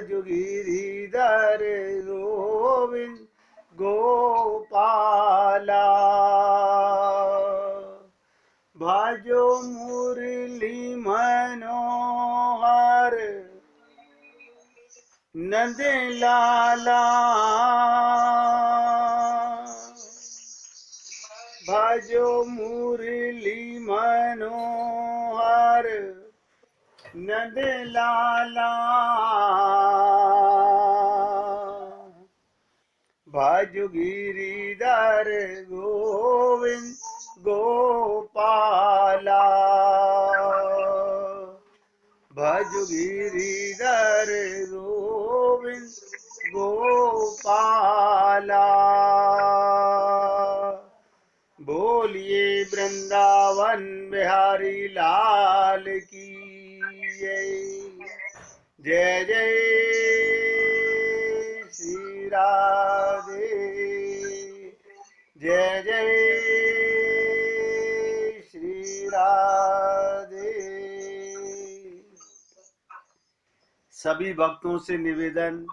भाजो गिरिधर गोविंद गोपाला, भाजो मुरली मनोहर नंद लाला, भाजो मुरली मनोहर नंद लाला, भाजो गिरिधर गोविंद गोपाला, भाजो गिरिधर गोविंद गोपाला। बोलिए वृंदावन बिहारी लाल की जय जय श्री राधे, जय जय श्री राधे। सभी भक्तों से निवेदन,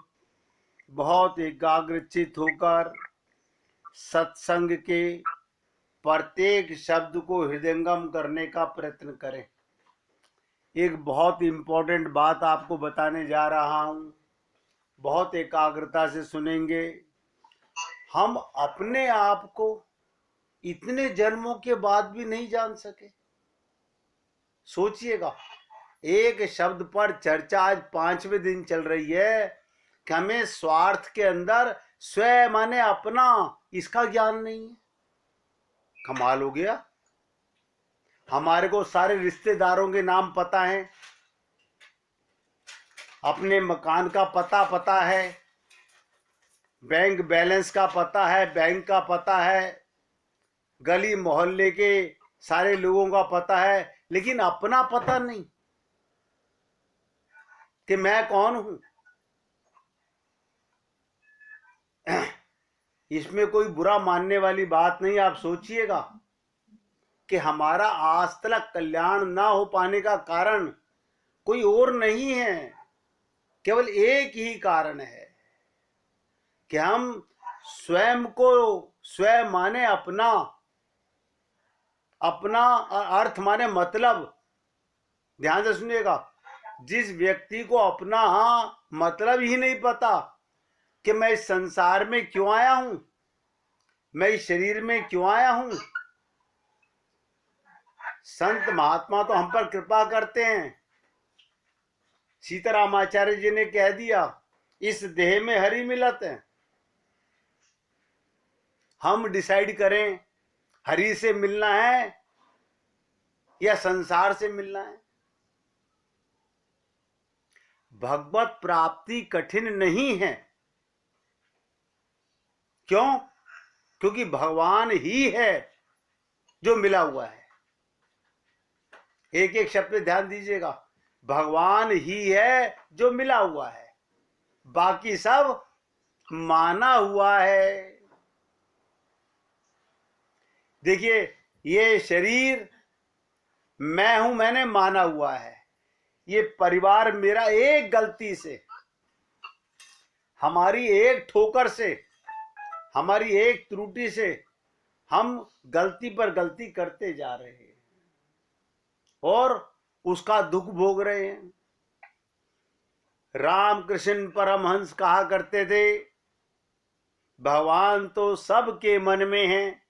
बहुत एकाग्रचित होकर सत्संग के प्रत्येक शब्द को हृदयंगम करने का प्रयत्न करें। एक बहुत इम्पोर्टेंट बात आपको बताने जा रहा हूँ, बहुत एकाग्रता से सुनेंगे। हम अपने आप को इतने जन्मों के बाद भी नहीं जान सके। सोचिएगा, एक शब्द पर चर्चा आज 5वें दिन चल रही है कि हमें स्वार्थ के अंदर स्वयं माने अपना, इसका ज्ञान नहीं है। कमाल हो गया। हमारे को सारे रिश्तेदारों के नाम पता हैं, अपने मकान का पता है, बैंक बैलेंस का पता है, बैंक का पता है, गली मोहल्ले के सारे लोगों का पता है, लेकिन अपना पता नहीं कि मैं कौन हूं। इसमें कोई बुरा मानने वाली बात नहीं। आप सोचिएगा कि हमारा आज तक कल्याण ना हो पाने का कारण कोई और नहीं है, केवल एक ही कारण है कि हम स्वयं को स्वयं माने अपना, अपना अर्थ माने मतलब। ध्यान से सुनिएगा, जिस व्यक्ति को अपना मतलब ही नहीं पता कि मैं इस संसार में क्यों आया हूं, मैं इस शरीर में क्यों आया हूं। संत महात्मा तो हम पर कृपा करते हैं। सीतारामाचार्य जी ने कह दिया, इस देह में हरि मिलत है। हम डिसाइड करें हरि से मिलना है या संसार से मिलना है। भगवत प्राप्ति कठिन नहीं है। क्यों? क्योंकि भगवान ही है जो मिला हुआ है। एक एक शब्द पे ध्यान दीजिएगा, भगवान ही है जो मिला हुआ है, बाकी सब माना हुआ है। देखिए, ये शरीर मैं हूं, मैंने माना हुआ है। ये परिवार मेरा एक गलती से, हमारी एक ठोकर से, हमारी एक त्रुटि से हम गलती पर गलती करते जा रहे हैं और उसका दुख भोग रहे हैं। रामकृष्ण परमहंस कहा करते थे, भगवान तो सबके मन में है,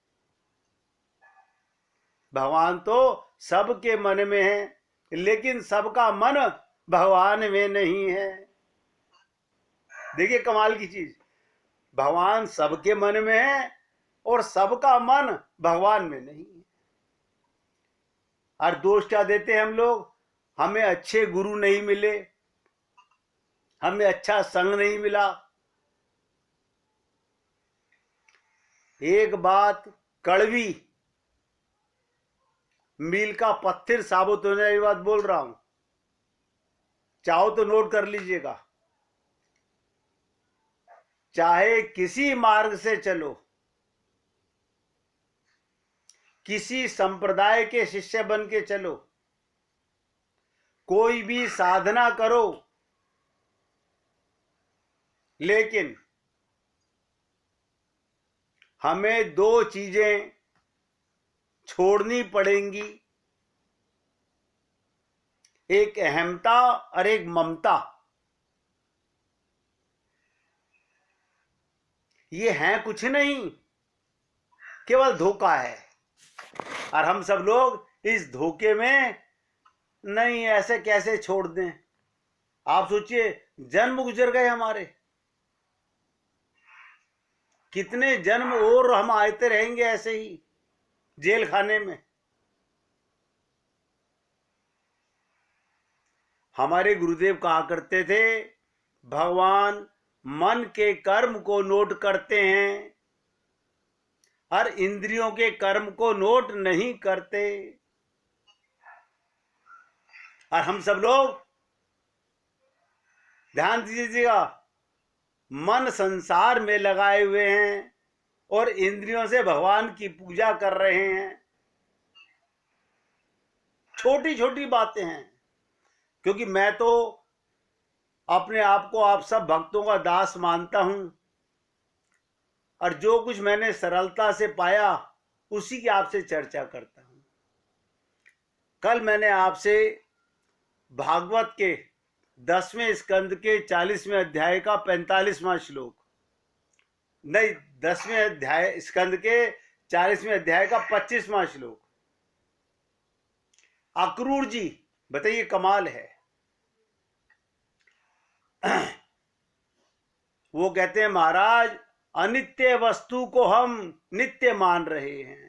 भगवान तो सबके मन में है, लेकिन सबका मन भगवान में नहीं है। देखिए कमाल की चीज, भगवान सबके मन में है और सबका मन भगवान में नहीं है। और दोष क्या देते हैं हम लोग? हमें अच्छे गुरु नहीं मिले, हमें अच्छा संग नहीं मिला। एक बात कड़वी, मील का पत्थर साबुत होने वाली बात बोल रहा हूं, चाहो तो नोट कर लीजिएगा। चाहे किसी मार्ग से चलो, किसी संप्रदाय के शिष्य बन के चलो, कोई भी साधना करो, लेकिन हमें दो चीजें छोड़नी पड़ेंगी, एक अहमता और एक ममता। ये है कुछ नहीं, केवल धोखा है। और हम सब लोग इस धोखे में, नहीं ऐसे कैसे छोड़ दें। आप सोचिए, जन्म गुजर गए हमारे, कितने जन्म और हम आते रहेंगे ऐसे ही जेल खाने में। हमारे गुरुदेव कहा करते थे, भगवान मन के कर्म को नोट करते हैं और इंद्रियों के कर्म को नोट नहीं करते। और हम सब लोग ध्यान दीजिएगा, मन संसार में लगाए हुए हैं और इंद्रियों से भगवान की पूजा कर रहे हैं। छोटी छोटी बातें हैं, क्योंकि मैं तो अपने आप को आप सब भक्तों का दास मानता हूं, और जो कुछ मैंने सरलता से पाया उसी की आपसे चर्चा करता हूं। कल मैंने आपसे भागवत के 10वें स्कंद के 40वें अध्याय का 45वां श्लोक, नहीं 10वें अध्याय स्कंद के 40वें अध्याय का 25वां श्लोक, अक्रूर जी बताइए, कमाल है। वो कहते हैं, महाराज अनित्य वस्तु को हम नित्य मान रहे हैं।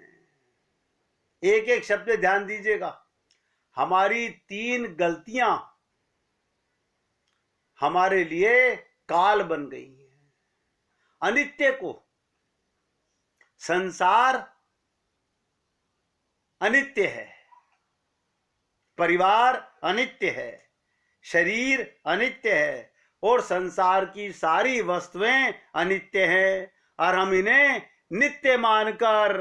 एक एक शब्द ध्यान दीजिएगा। हमारी 3 गलतियां हमारे लिए काल बन गई हैं। अनित्य को, संसार अनित्य है, परिवार अनित्य है, शरीर अनित्य है और संसार की सारी वस्तुएं अनित्य हैं, और हम इन्हें नित्य मानकर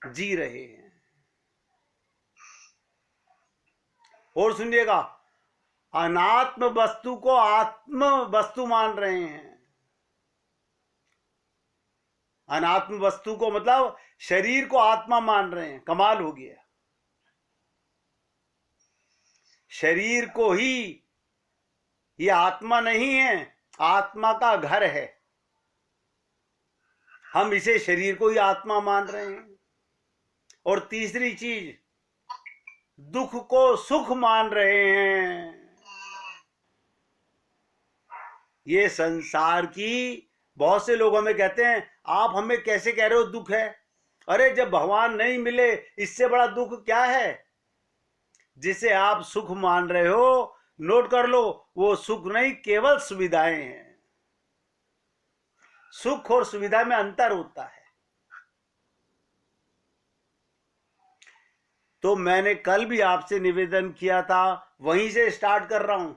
जी रहे हैं। और सुनिएगा, अनात्म वस्तु को आत्म वस्तु मान रहे हैं। अनात्म वस्तु को मतलब शरीर को आत्मा मान रहे हैं। कमाल हो गया। शरीर को ही, ये आत्मा नहीं है, आत्मा का घर है, हम इसे शरीर को ही आत्मा मान रहे हैं। और तीसरी चीज, दुख को सुख मान रहे हैं। ये संसार की, बहुत से लोग हमें कहते हैं, आप हमें कैसे कह रहे हो दुख है? अरे जब भगवान नहीं मिले इससे बड़ा दुख क्या है? जिसे आप सुख मान रहे हो, नोट कर लो, वो सुख नहीं, केवल सुविधाएं हैं। सुख और सुविधा में अंतर होता है। तो मैंने कल भी आपसे निवेदन किया था, वहीं से स्टार्ट कर रहा हूं।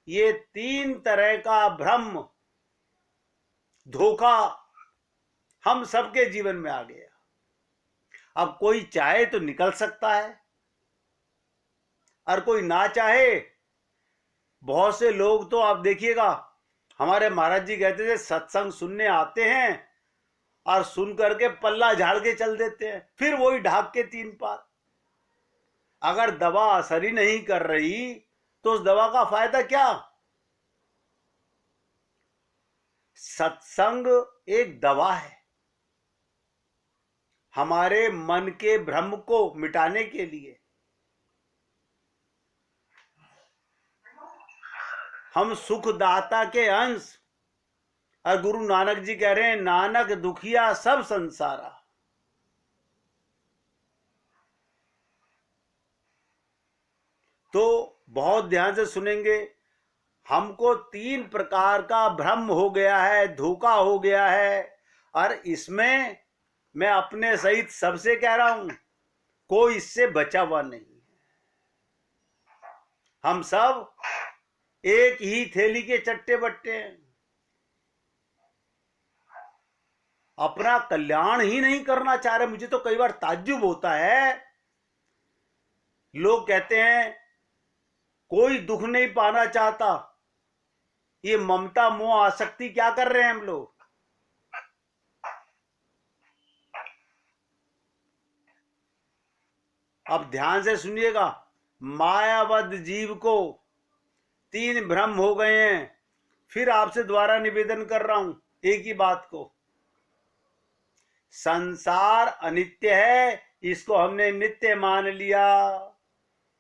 ये 3 तरह का भ्रम, धोखा हम सबके जीवन में आ गया। अब कोई चाहे तो निकल सकता है और कोई ना चाहे। बहुत से लोग तो आप देखिएगा, हमारे महाराज जी कहते थे, सत्संग सुनने आते हैं और सुन करके पल्ला झाड़ के चल देते हैं, फिर वही ढाक के 3 पार। अगर दवा असर ही नहीं कर रही तो उस दवा का फायदा क्या? सत्संग एक दवा है हमारे मन के भ्रम को मिटाने के लिए। हम सुखदाता के अंश, और गुरु नानक जी कह रहे हैं, नानक दुखिया सब संसारा। तो बहुत ध्यान से सुनेंगे। हमको 3 प्रकार का भ्रम हो गया है, धोखा हो गया है, और इसमें मैं अपने सहित सबसे कह रहा हूं, कोई इससे बचा हुआ नहीं। हम सब एक ही थैली के चट्टे बट्टे हैं। अपना कल्याण ही नहीं करना चाह रहे। मुझे तो कई बार ताज्जुब होता है, लोग कहते हैं कोई दुख नहीं पाना चाहता। ये ममता मोह आसक्ति क्या कर रहे हैं हम लोग? अब ध्यान से सुनिएगा, मायावद जीव को 3 भ्रम हो गए हैं। फिर आपसे द्वारा निवेदन कर रहा हूं एक ही बात को। संसार अनित्य है, इसको हमने नित्य मान लिया।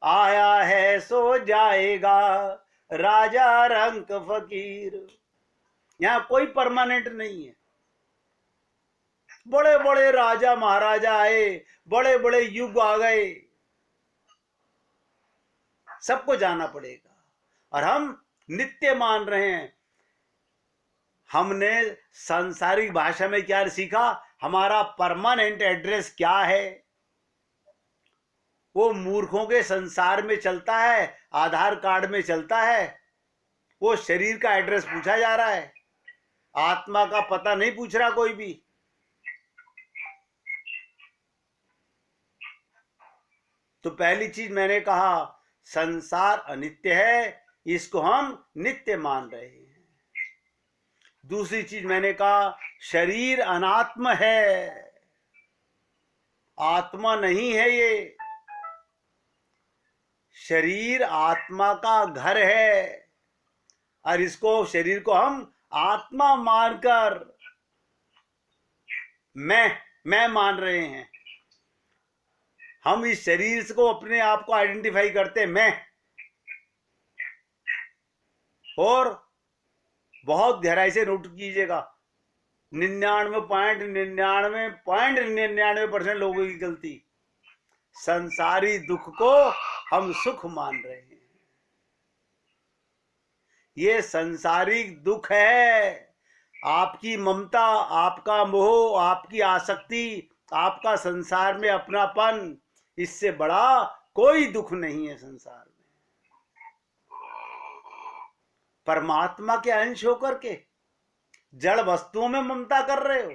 आया है सो जाएगा, राजा रंक फकीर। यहां कोई परमानेंट नहीं है। बड़े बड़े राजा महाराजा आए, बड़े बड़े युग आ गए, सबको जाना पड़ेगा। और हम नित्य मान रहे हैं। हमने सांसारिक भाषा में क्या सीखा? हमारा परमानेंट एड्रेस क्या है? वो मूर्खों के संसार में चलता है, आधार कार्ड में चलता है। वो शरीर का एड्रेस पूछा जा रहा है, आत्मा का पता नहीं पूछ रहा कोई भी। तो पहली चीज मैंने कहा, संसार अनित्य है, इसको हम नित्य मान रहे हैं। दूसरी चीज मैंने कहा, शरीर अनात्म है, आत्मा नहीं है ये। शरीर आत्मा का घर है, और इसको शरीर को हम आत्मा मानकर मैं मान रहे हैं। हम इस शरीर को अपने आप को आइडेंटिफाई करते मैं। और बहुत गहराई से नोट कीजिएगा, 99.99% लोगों की गलती, संसारी दुख को हम सुख मान रहे हैं। ये संसारिक दुख है। आपकी ममता, आपका मोह, आपकी आसक्ति, आपका संसार में अपनापन, इससे बड़ा कोई दुख नहीं है संसार में। परमात्मा के अंश होकर के जड़ वस्तुओं में ममता कर रहे हो,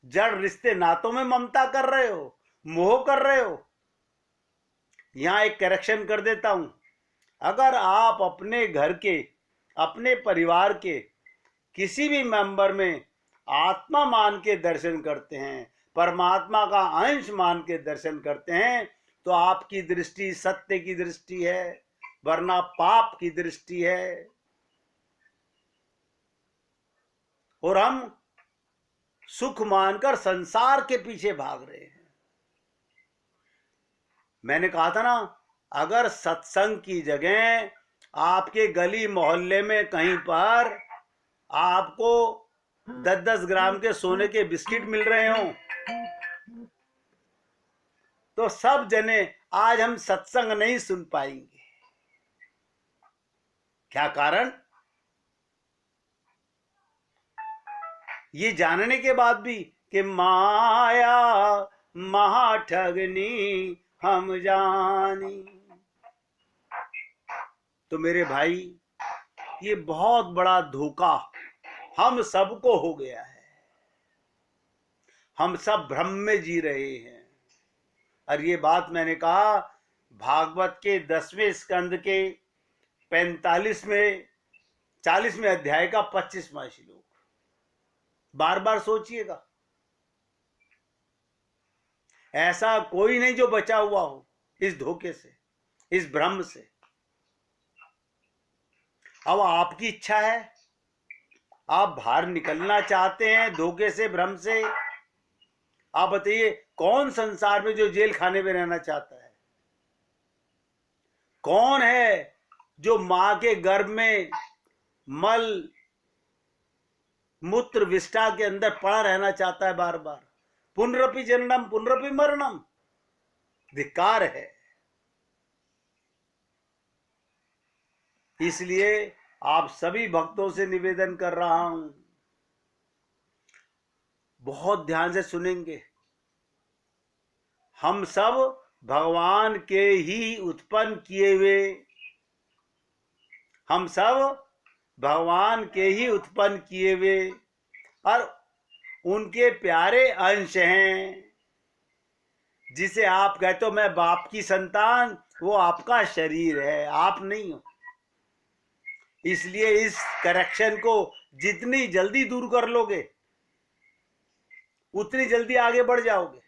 जड़ रिश्ते नातों में ममता कर रहे हो, मोह कर रहे हो। यहां एक करेक्शन कर देता हूं। अगर आप अपने घर के, अपने परिवार के किसी भी मेंबर में आत्मा मान के दर्शन करते हैं, परमात्मा का अंश मान के दर्शन करते हैं, तो आपकी दृष्टि सत्य की दृष्टि है, वरना पाप की दृष्टि है। और हम सुख मानकर संसार के पीछे भाग रहे हैं। मैंने कहा था ना, अगर सत्संग की जगह आपके गली मोहल्ले में कहीं पर आपको 10-10 ग्राम के सोने के बिस्किट मिल रहे हो, तो सब जने आज हम सत्संग नहीं सुन पाएंगे। क्या कारण? ये जानने के बाद भी कि माया महाठगनी हम जानी। तो मेरे भाई, ये बहुत बड़ा धोखा हम सबको हो गया है। हम सब भ्रम में जी रहे हैं। और ये बात मैंने कहा भागवत के 10वें स्कंद के 40वें अध्याय का 25वां श्लोक। बार बार सोचिएगा, ऐसा कोई नहीं जो बचा हुआ हो इस धोखे से, इस भ्रम से। अब आपकी इच्छा है, आप बाहर निकलना चाहते हैं धोखे से, भ्रम से। आप बताइए, कौन संसार में जो जेल खाने में रहना चाहता है? कौन है जो मां के गर्भ में मल मूत्र विष्ठा के अंदर पड़ा रहना चाहता है बार बार? पुनरपि जननम पुनरपि मरणम, धिक्कार है। इसलिए आप सभी भक्तों से निवेदन कर रहा हूं, बहुत ध्यान से सुनेंगे। हम सब भगवान के ही उत्पन्न किए हुए, हम सब भगवान के ही उत्पन्न किए हुए और उनके प्यारे अंश हैं। जिसे आप कहते हो मैं बाप की संतान, वो आपका शरीर है, आप नहीं हो। इसलिए इस करेक्शन को जितनी जल्दी दूर कर लोगे उतनी जल्दी आगे बढ़ जाओगे।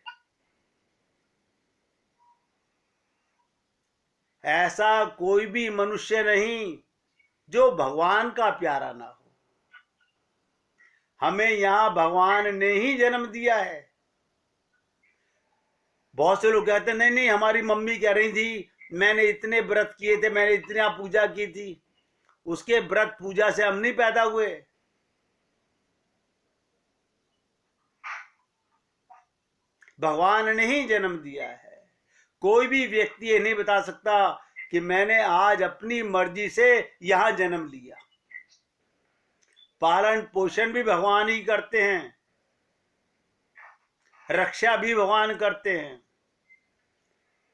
ऐसा कोई भी मनुष्य नहीं जो भगवान का प्यारा ना हो। हमें यहां भगवान ने ही जन्म दिया है। बहुत से लोग कहते हैं नहीं नहीं, हमारी मम्मी कह रही थी, मैंने इतने व्रत किए थे, मैंने इतना पूजा की थी। उसके व्रत पूजा से हम नहीं पैदा हुए। भगवान ने ही जन्म दिया है। कोई भी व्यक्ति ये नहीं बता सकता कि मैंने आज अपनी मर्जी से यहां जन्म लिया। पालन पोषण भी भगवान ही करते हैं, रक्षा भी भगवान करते हैं।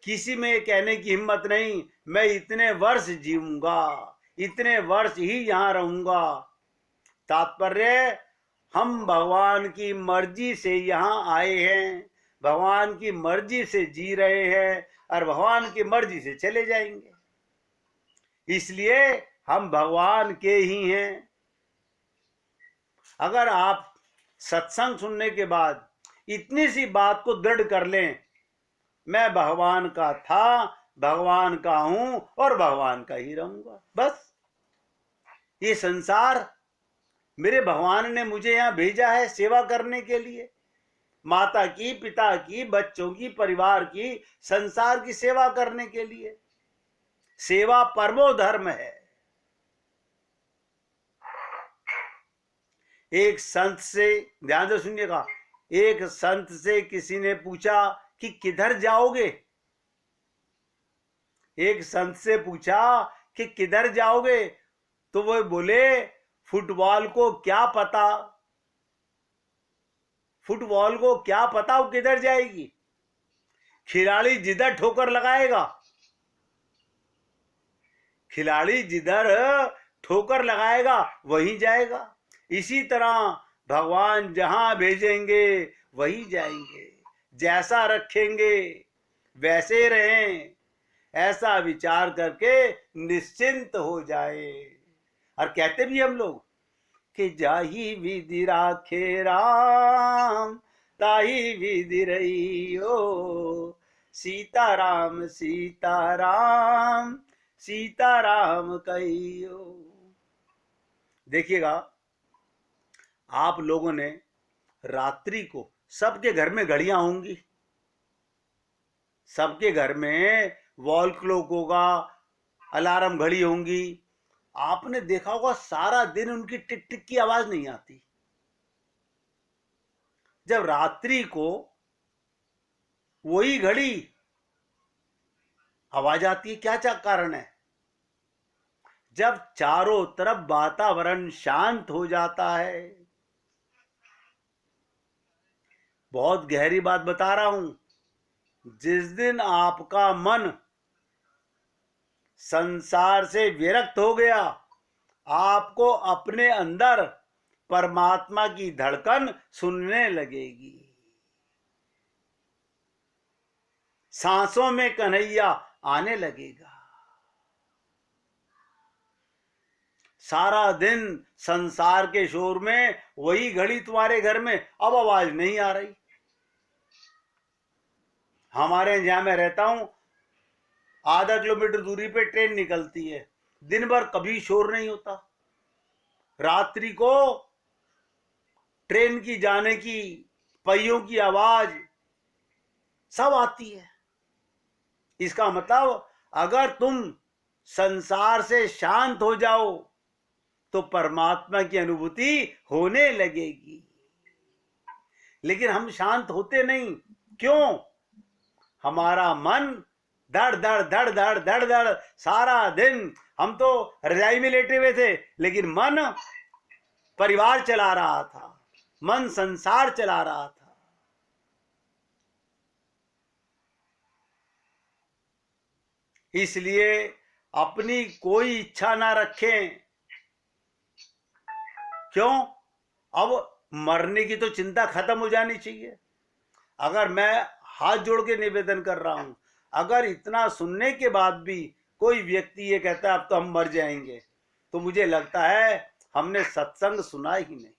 किसी में कहने की हिम्मत नहीं मैं इतने वर्ष जीऊंगा, इतने वर्ष ही यहां रहूंगा। तात्पर्य हम भगवान की मर्जी से यहां आए हैं, भगवान की मर्जी से जी रहे हैं और भगवान की मर्जी से चले जाएंगे। इसलिए हम भगवान के ही हैं। अगर आप सत्संग सुनने के बाद इतनी सी बात को दृढ़ कर लें, मैं भगवान का था, भगवान का हूं और भगवान का ही रहूंगा, बस। ये संसार मेरे भगवान ने मुझे यहां भेजा है सेवा करने के लिए। माता की, पिता की, बच्चों की, परिवार की, संसार की सेवा करने के लिए। सेवा परमो धर्म है। एक संत से, ध्यान से सुनिएगा, एक संत से किसी ने पूछा कि किधर जाओगे। एक संत से पूछा कि किधर जाओगे, तो वो बोले फुटबॉल को क्या पता, फुटबॉल को क्या पता वो किधर जाएगी। खिलाड़ी जिधर ठोकर लगाएगा, खिलाड़ी जिधर ठोकर लगाएगा वहीं जाएगा। इसी तरह भगवान जहां भेजेंगे वहीं जाएंगे। जैसा रखेंगे वैसे रहें, ऐसा विचार करके निश्चिंत हो जाए। और कहते भी हम लोग कि जाही विधि राखे राम, ताही विधि रहियो, सीताराम सीताराम सीताराम कहियो। देखिएगा, आप लोगों ने रात्रि को, सबके घर में घड़ियां होंगी, सबके घर में वॉल क्लॉक होगा, अलार्म घड़ी होंगी। आपने देखा होगा सारा दिन उनकी टिक टिक की आवाज नहीं आती। जब रात्रि को वही घड़ी आवाज आती है, क्या कारण है? जब चारों तरफ वातावरण शांत हो जाता है। बहुत गहरी बात बता रहा हूं। जिस दिन आपका मन संसार से विरक्त हो गया, आपको अपने अंदर परमात्मा की धड़कन सुनने लगेगी। सांसों में कन्हैया आने लगेगा। सारा दिन संसार के शोर में वही घड़ी तुम्हारे घर में अब आवाज नहीं आ रही। हमारे जहां मैं रहता हूं, आधा किलोमीटर दूरी पे ट्रेन निकलती है, दिन भर कभी शोर नहीं होता। रात्रि को ट्रेन की जाने की पहियों की आवाज सब आती है। इसका मतलब अगर तुम संसार से शांत हो जाओ तो परमात्मा की अनुभूति होने लगेगी। लेकिन हम शांत होते नहीं। क्यों? हमारा मन धड़ धड़ धड़ धड़ धड़ धड़ सारा दिन। हम तो रजाई में लेटे हुए थे, लेकिन मन परिवार चला रहा था, मन संसार चला रहा था। इसलिए अपनी कोई इच्छा ना रखें। क्यों? अब मरने की तो चिंता खत्म हो जानी चाहिए। अगर मैं हाथ जोड़ के निवेदन कर रहा हूं, अगर इतना सुनने के बाद भी कोई व्यक्ति ये कहता है अब तो हम मर जाएंगे, तो मुझे लगता है हमने सत्संग सुना ही नहीं।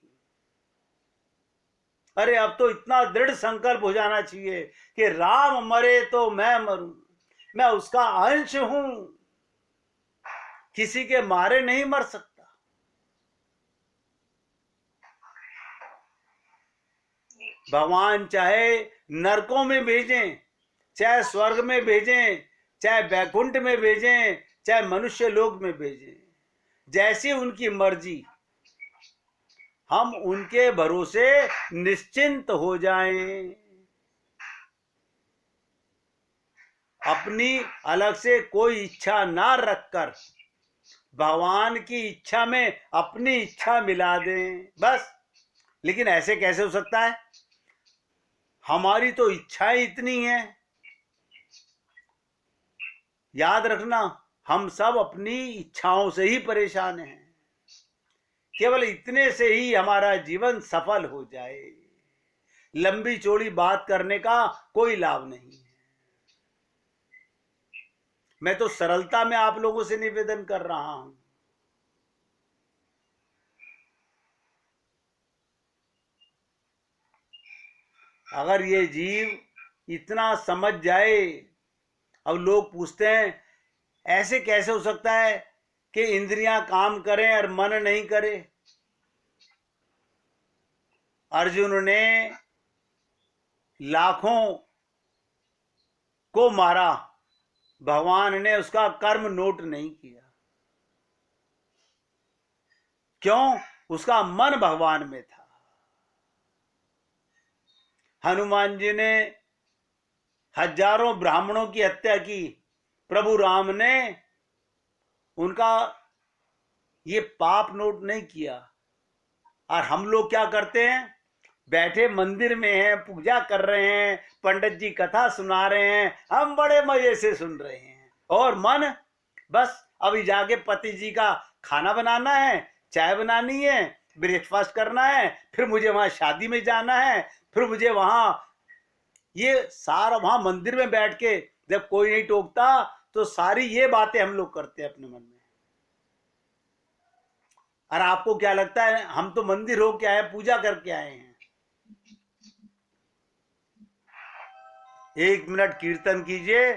अरे अब तो इतना दृढ़ संकल्प हो जाना चाहिए कि राम मरे तो मैं मरूं, मैं उसका अंश हूं, किसी के मारे नहीं मर सकता। भगवान चाहे नरकों में भेजें, चाहे स्वर्ग में भेजें, चाहे बैकुंठ में भेजें, चाहे मनुष्य लोक में भेजें, जैसी उनकी मर्जी, हम उनके भरोसे निश्चिंत हो जाएं। अपनी अलग से कोई इच्छा ना रखकर भगवान की इच्छा में अपनी इच्छा मिला दें, बस। लेकिन ऐसे कैसे हो सकता है? हमारी तो इच्छाएं इतनी हैं। याद रखना, हम सब अपनी इच्छाओं से ही परेशान हैं। केवल इतने से ही हमारा जीवन सफल हो जाए। लंबी चौड़ी बात करने का कोई लाभ नहीं है। मैं तो सरलता में आप लोगों से निवेदन कर रहा हूं। अगर ये जीव इतना समझ जाए, अब लोग पूछते हैं ऐसे कैसे हो सकता है कि इंद्रियां काम करें और मन नहीं करे? अर्जुन ने लाखों को मारा, भगवान ने उसका कर्म नोट नहीं किया। क्यों? उसका मन भगवान में था। हनुमान जी ने हजारों ब्राह्मणों की हत्या की, प्रभु राम ने उनका ये पाप नोट नहीं किया। और हम लोग क्या करते हैं? बैठे मंदिर में हैं, पूजा कर रहे हैं, पंडित जी कथा सुना रहे हैं, हम बड़े मजे से सुन रहे हैं, और मन बस अभी जाके पति जी का खाना बनाना है, चाय बनानी है, ब्रेकफास्ट करना है, फिर मुझे वहां शादी में जाना है, फिर मुझे वहां, ये सारा वहां मंदिर में बैठ के जब कोई नहीं टोकता तो सारी ये बातें हम लोग करते हैं अपने मन में। और आपको क्या लगता है हम तो मंदिर हो के आए, पूजा करके आए हैं? 1 मिनट कीर्तन कीजिए,